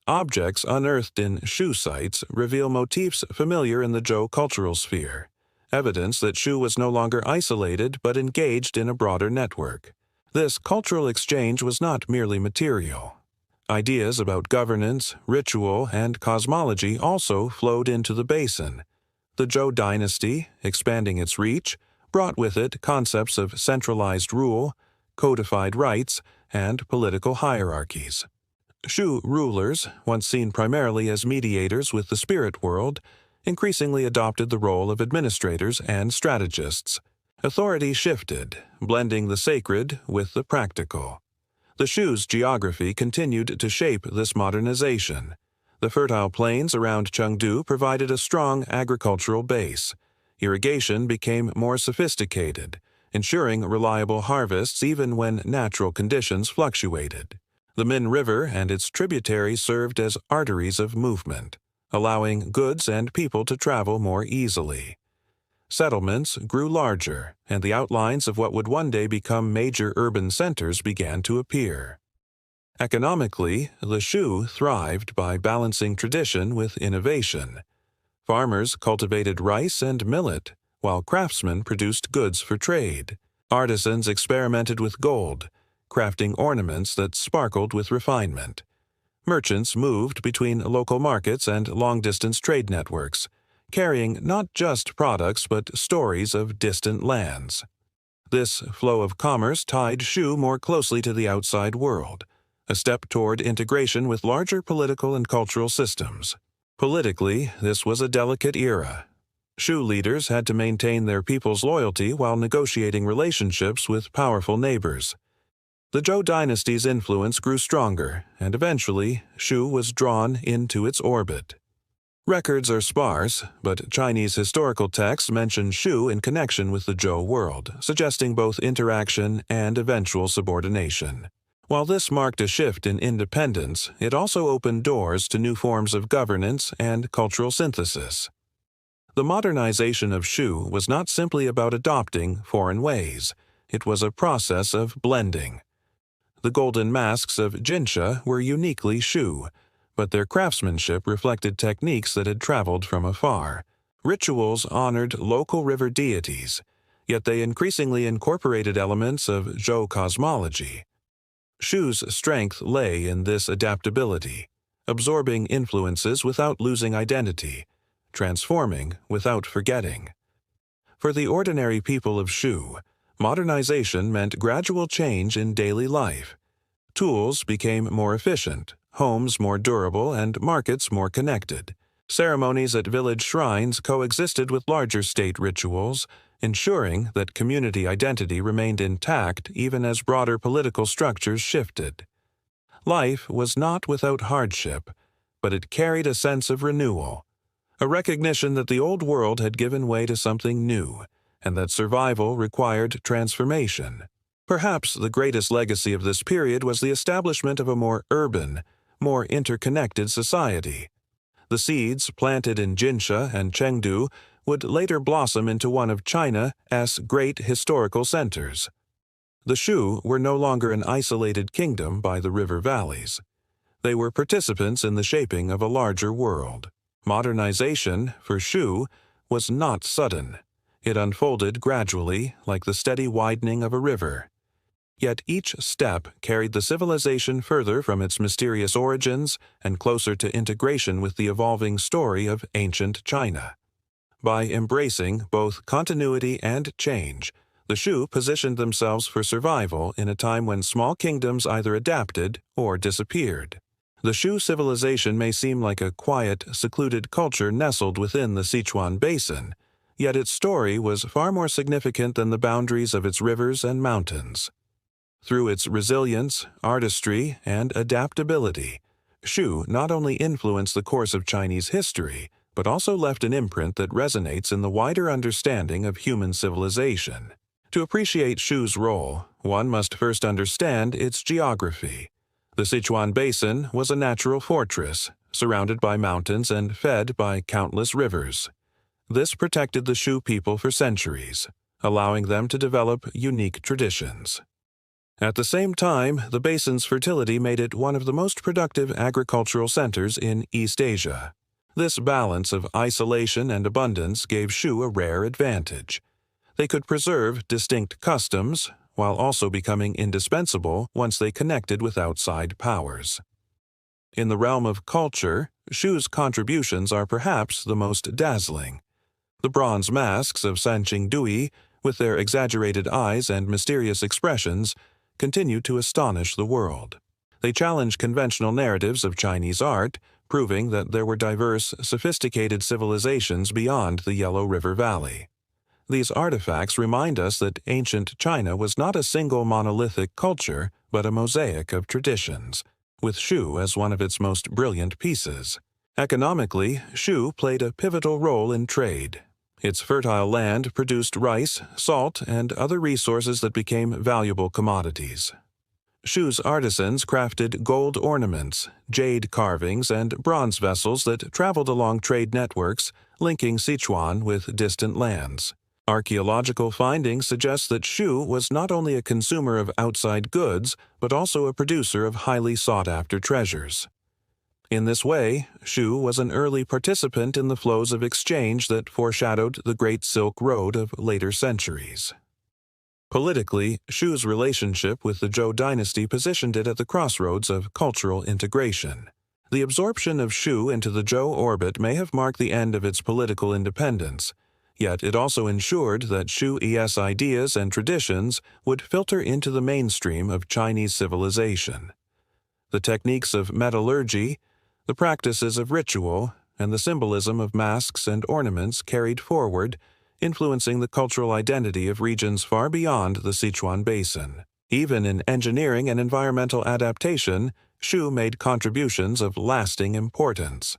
Objects unearthed in Shu sites reveal motifs familiar in the Zhou cultural sphere, evidence that Shu was no longer isolated but engaged in a broader network. This cultural exchange was not merely material. Ideas about governance, ritual, and cosmology also flowed into the basin. The Zhou dynasty, expanding its reach, brought with it concepts of centralized rule, codified rights, and political hierarchies. Shu rulers, once seen primarily as mediators with the spirit world, increasingly adopted the role of administrators and strategists. Authority shifted, blending the sacred with the practical. The Shu's geography continued to shape this modernization. The fertile plains around Chengdu provided a strong agricultural base. Irrigation became more sophisticated, ensuring reliable harvests even when natural conditions fluctuated. The Min River and its tributaries served as arteries of movement, allowing goods and people to travel more easily. Settlements grew larger, and the outlines of what would one day become major urban centers began to appear. Economically, the Shu thrived by balancing tradition with innovation. Farmers cultivated rice and millet, while craftsmen produced goods for trade. Artisans experimented with gold, crafting ornaments that sparkled with refinement. Merchants moved between local markets and long-distance trade networks, carrying not just products but stories of distant lands. This flow of commerce tied Shu more closely to the outside world, a step toward integration with larger political and cultural systems. Politically, this was a delicate era. Shu leaders had to maintain their people's loyalty while negotiating relationships with powerful neighbors. The Zhou dynasty's influence grew stronger, and eventually, Shu was drawn into its orbit. Records are sparse, but Chinese historical texts mention Shu in connection with the Zhou world, suggesting both interaction and eventual subordination. While this marked a shift in independence, it also opened doors to new forms of governance and cultural synthesis. The modernization of Shu was not simply about adopting foreign ways. It was a process of blending. The golden masks of Jinsha were uniquely Shu, but their craftsmanship reflected techniques that had traveled from afar. Rituals honored local river deities, yet they increasingly incorporated elements of Zhou cosmology. Shu's strength lay in this adaptability, absorbing influences without losing identity, transforming without forgetting. For the ordinary people of Shu, modernization meant gradual change in daily life. Tools became more efficient, homes more durable, and markets more connected. Ceremonies at village shrines coexisted with larger state rituals, ensuring that community identity remained intact even as broader political structures shifted. Life was not without hardship, but it carried a sense of renewal, a recognition that the old world had given way to something new, and that survival required transformation. Perhaps the greatest legacy of this period was the establishment of a more urban, more interconnected society. The seeds planted in Jinsha and Chengdu would later blossom into one of China's great historical centers. The Shu were no longer an isolated kingdom by the river valleys. They were participants in the shaping of a larger world. Modernization, for Shu, was not sudden. It unfolded gradually, like the steady widening of a river. Yet each step carried the civilization further from its mysterious origins and closer to integration with the evolving story of ancient China. By embracing both continuity and change, the Shu positioned themselves for survival in a time when small kingdoms either adapted or disappeared. The Shu civilization may seem like a quiet, secluded culture nestled within the Sichuan basin, yet its story was far more significant than the boundaries of its rivers and mountains. Through its resilience, artistry, and adaptability, Shu not only influenced the course of Chinese history, but also left an imprint that resonates in the wider understanding of human civilization. To appreciate Shu's role, one must first understand its geography. The Sichuan Basin was a natural fortress, surrounded by mountains and fed by countless rivers. This protected the Shu people for centuries, allowing them to develop unique traditions. At the same time, the basin's fertility made it one of the most productive agricultural centers in East Asia. This balance of isolation and abundance gave Shu a rare advantage. They could preserve distinct customs, while also becoming indispensable once they connected with outside powers. In the realm of culture, Shu's contributions are perhaps the most dazzling. The bronze masks of Sanxingdui, with their exaggerated eyes and mysterious expressions, continue to astonish the world. They challenge conventional narratives of Chinese art, proving that there were diverse, sophisticated civilizations beyond the Yellow River Valley. These artifacts remind us that ancient China was not a single monolithic culture, but a mosaic of traditions, with Shu as one of its most brilliant pieces. Economically, Shu played a pivotal role in trade. Its fertile land produced rice, salt, and other resources that became valuable commodities. Shu's artisans crafted gold ornaments, jade carvings, and bronze vessels that traveled along trade networks, linking Sichuan with distant lands. Archaeological findings suggest that Shu was not only a consumer of outside goods, but also a producer of highly sought-after treasures. In this way, Shu was an early participant in the flows of exchange that foreshadowed the Great Silk Road of later centuries. Politically, Shu's relationship with the Zhou dynasty positioned it at the crossroads of cultural integration. The absorption of Shu into the Zhou orbit may have marked the end of its political independence, yet it also ensured that Shu-es ideas and traditions would filter into the mainstream of Chinese civilization. The techniques of metallurgy, the practices of ritual, and the symbolism of masks and ornaments carried forward, influencing the cultural identity of regions far beyond the Sichuan Basin. Even in engineering and environmental adaptation, Shu made contributions of lasting importance.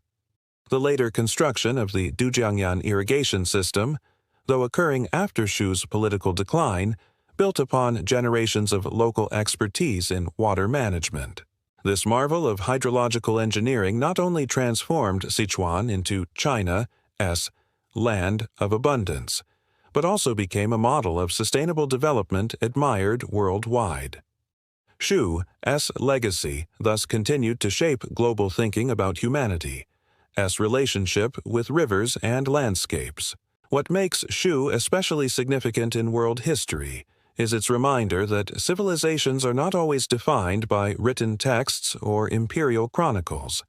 The later construction of the Dujiangyan irrigation system, though occurring after Shu's political decline, built upon generations of local expertise in water management. This marvel of hydrological engineering not only transformed Sichuan into China's land of abundance, but also became a model of sustainable development admired worldwide. Shu's legacy thus continued to shape global thinking about humanity's relationship with rivers and landscapes. What makes Shu especially significant in world history is its reminder that civilizations are not always defined by written texts or imperial chronicles.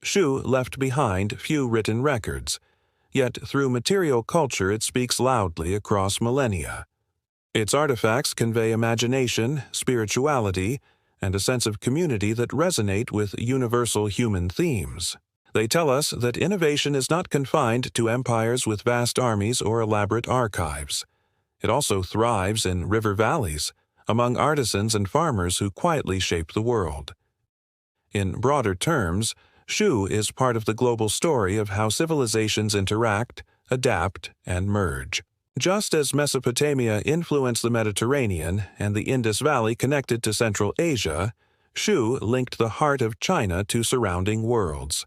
Shu left behind few written records, yet through material culture it speaks loudly across millennia. Its artifacts convey imagination, spirituality, and a sense of community that resonate with universal human themes. They tell us that innovation is not confined to empires with vast armies or elaborate archives. It also thrives in river valleys, among artisans and farmers who quietly shape the world. In broader terms, Shu is part of the global story of how civilizations interact, adapt, and merge. Just as Mesopotamia influenced the Mediterranean and the Indus Valley connected to Central Asia, Shu linked the heart of China to surrounding worlds.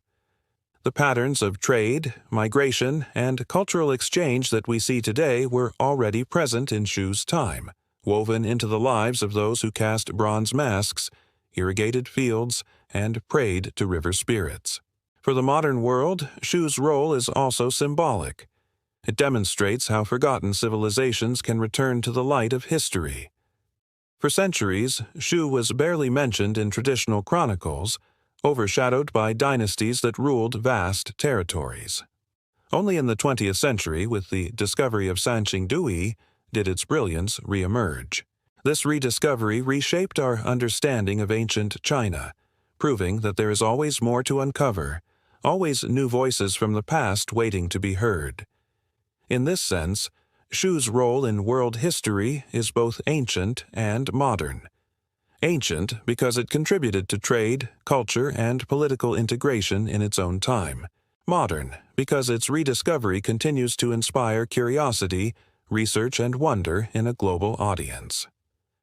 The patterns of trade, migration, and cultural exchange that we see today were already present in Shu's time, woven into the lives of those who cast bronze masks, irrigated fields, and prayed to river spirits. For the modern world, Shu's role is also symbolic. It demonstrates how forgotten civilizations can return to the light of history. For centuries, Shu was barely mentioned in traditional chronicles, overshadowed by dynasties that ruled vast territories. Only in the 20th century, with the discovery of Sanxingdui, did its brilliance re-emerge. This rediscovery reshaped our understanding of ancient China, proving that there is always more to uncover, always new voices from the past waiting to be heard. In this sense, Shu's role in world history is both ancient and modern. Ancient because it contributed to trade, culture, and political integration in its own time. Modern because its rediscovery continues to inspire curiosity, research, and wonder in a global audience.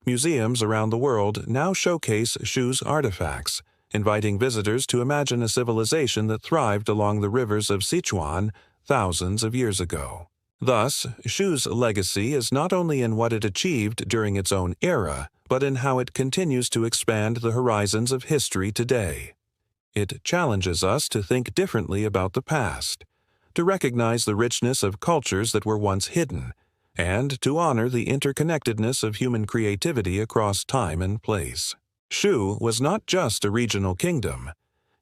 Museums around the world now showcase Shu's artifacts, inviting visitors to imagine a civilization that thrived along the rivers of Sichuan thousands of years ago. Thus, Shu's legacy is not only in what it achieved during its own era, but in how it continues to expand the horizons of history today. It challenges us to think differently about the past, to recognize the richness of cultures that were once hidden, and to honor the interconnectedness of human creativity across time and place. Shu was not just a regional kingdom.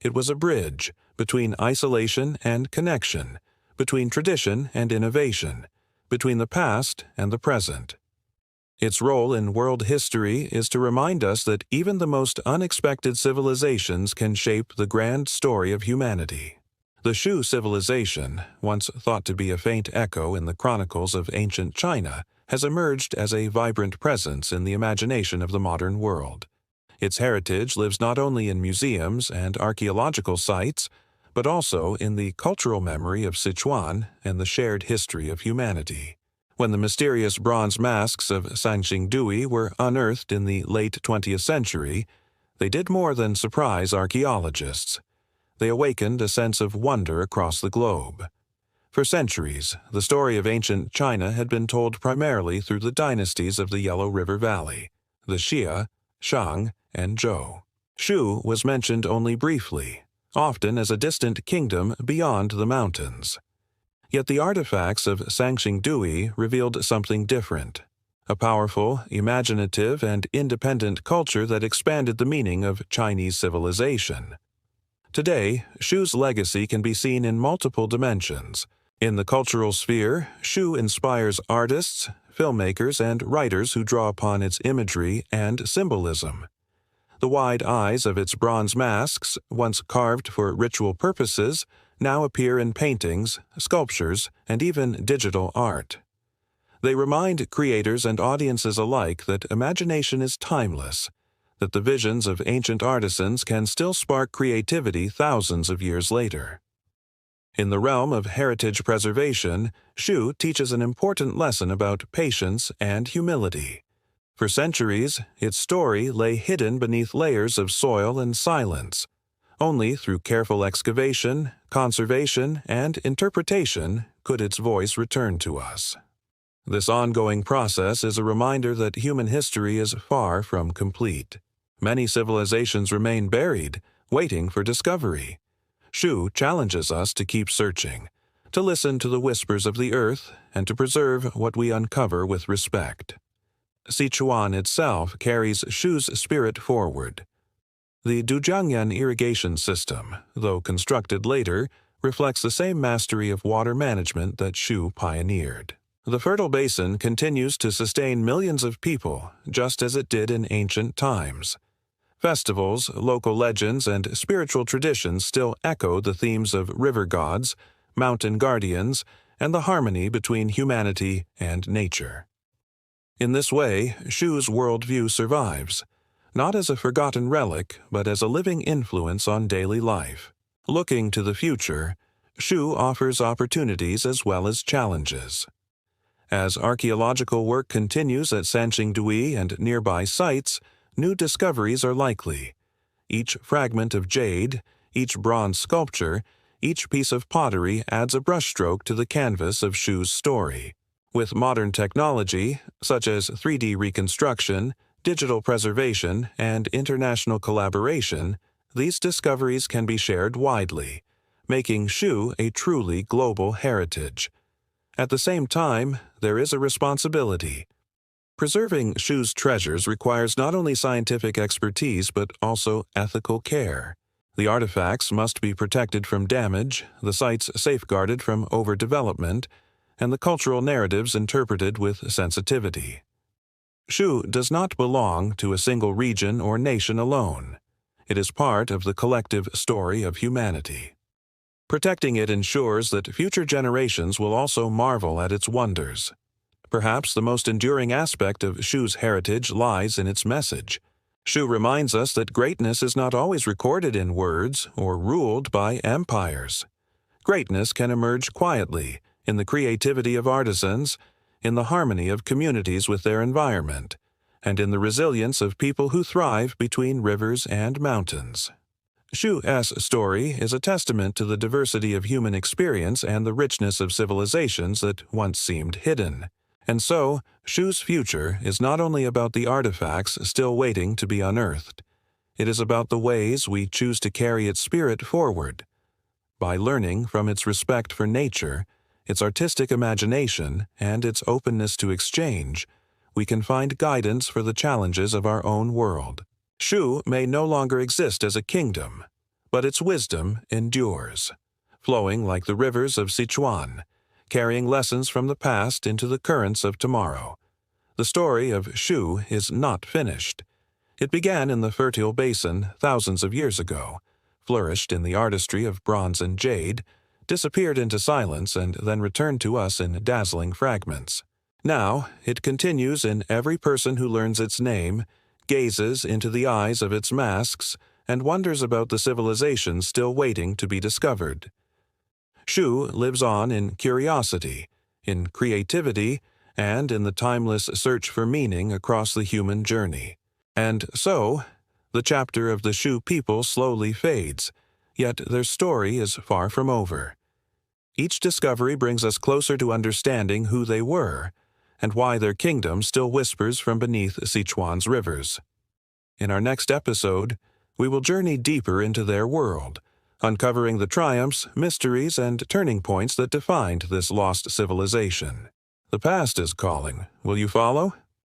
It was a bridge between isolation and connection, between tradition and innovation, between the past and the present. Its role in world history is to remind us that even the most unexpected civilizations can shape the grand story of humanity. The Shu civilization, once thought to be a faint echo in the chronicles of ancient China, has emerged as a vibrant presence in the imagination of the modern world. Its heritage lives not only in museums and archaeological sites, but also in the cultural memory of Sichuan and the shared history of humanity. When the mysterious bronze masks of Sanxingdui were unearthed in the late 20th century, they did more than surprise archaeologists. They awakened a sense of wonder across the globe. For centuries, the story of ancient China had been told primarily through the dynasties of the Yellow River Valley, the Xia, Shang, and Zhou. Shu was mentioned only briefly, often as a distant kingdom beyond the mountains. Yet the artifacts of Sanxingdui revealed something different, a powerful, imaginative, and independent culture that expanded the meaning of Chinese civilization. Today, Shu's legacy can be seen in multiple dimensions. In the cultural sphere, Shu inspires artists, filmmakers, and writers who draw upon its imagery and symbolism. The wide eyes of its bronze masks, once carved for ritual purposes, now appear in paintings, sculptures, and even digital art. They remind creators and audiences alike that imagination is timeless, that the visions of ancient artisans can still spark creativity thousands of years later. In the realm of heritage preservation, Shu teaches an important lesson about patience and humility. For centuries, its story lay hidden beneath layers of soil and silence. Only through careful excavation, conservation, and interpretation could its voice return to us. This ongoing process is a reminder that human history is far from complete. Many civilizations remain buried, waiting for discovery. Shu challenges us to keep searching, to listen to the whispers of the earth, and to preserve what we uncover with respect. Sichuan itself carries Shu's spirit forward. The Dujiangyan irrigation system, though constructed later, reflects the same mastery of water management that Shu pioneered. The fertile basin continues to sustain millions of people, just as it did in ancient times. Festivals, local legends, and spiritual traditions still echo the themes of river gods, mountain guardians, and the harmony between humanity and nature. In this way, Shu's worldview survives, not as a forgotten relic, but as a living influence on daily life. Looking to the future, Shu offers opportunities as well as challenges. As archaeological work continues at Sanxingdui and nearby sites, new discoveries are likely. Each fragment of jade, each bronze sculpture, each piece of pottery adds a brushstroke to the canvas of Shu's story. With modern technology, such as 3D reconstruction, digital preservation, and international collaboration, these discoveries can be shared widely, making Shu a truly global heritage. At the same time, there is a responsibility. Preserving Shu's treasures requires not only scientific expertise but also ethical care. The artifacts must be protected from damage, the sites safeguarded from overdevelopment, and the cultural narratives interpreted with sensitivity. Shu does not belong to a single region or nation alone. It is part of the collective story of humanity. Protecting it ensures that future generations will also marvel at its wonders. Perhaps the most enduring aspect of Shu's heritage lies in its message. Shu reminds us that greatness is not always recorded in words or ruled by empires. Greatness can emerge quietly, in the creativity of artisans, in the harmony of communities with their environment, and in the resilience of people who thrive between rivers and mountains. Shu's story is a testament to the diversity of human experience and the richness of civilizations that once seemed hidden. And so, Shu's future is not only about the artifacts still waiting to be unearthed. It is about the ways we choose to carry its spirit forward. By learning from its respect for nature, its artistic imagination, and its openness to exchange, we can find guidance for the challenges of our own world. Shu may no longer exist as a kingdom, but its wisdom endures, flowing like the rivers of Sichuan, carrying lessons from the past into the currents of tomorrow. The story of Shu is not finished. It began in the fertile basin thousands of years ago, flourished in the artistry of bronze and jade, disappeared into silence, and then returned to us in dazzling fragments. Now, it continues in every person who learns its name, gazes into the eyes of its masks, and wonders about the civilizations still waiting to be discovered. Shu lives on in curiosity, in creativity, and in the timeless search for meaning across the human journey. And so, the chapter of the Shu people slowly fades, yet their story is far from over. Each discovery brings us closer to understanding who they were, and why their kingdom still whispers from beneath Sichuan's rivers. In our next episode, we will journey deeper into their world, uncovering the triumphs, mysteries, and turning points that defined this lost civilization. The past is calling. Will you follow?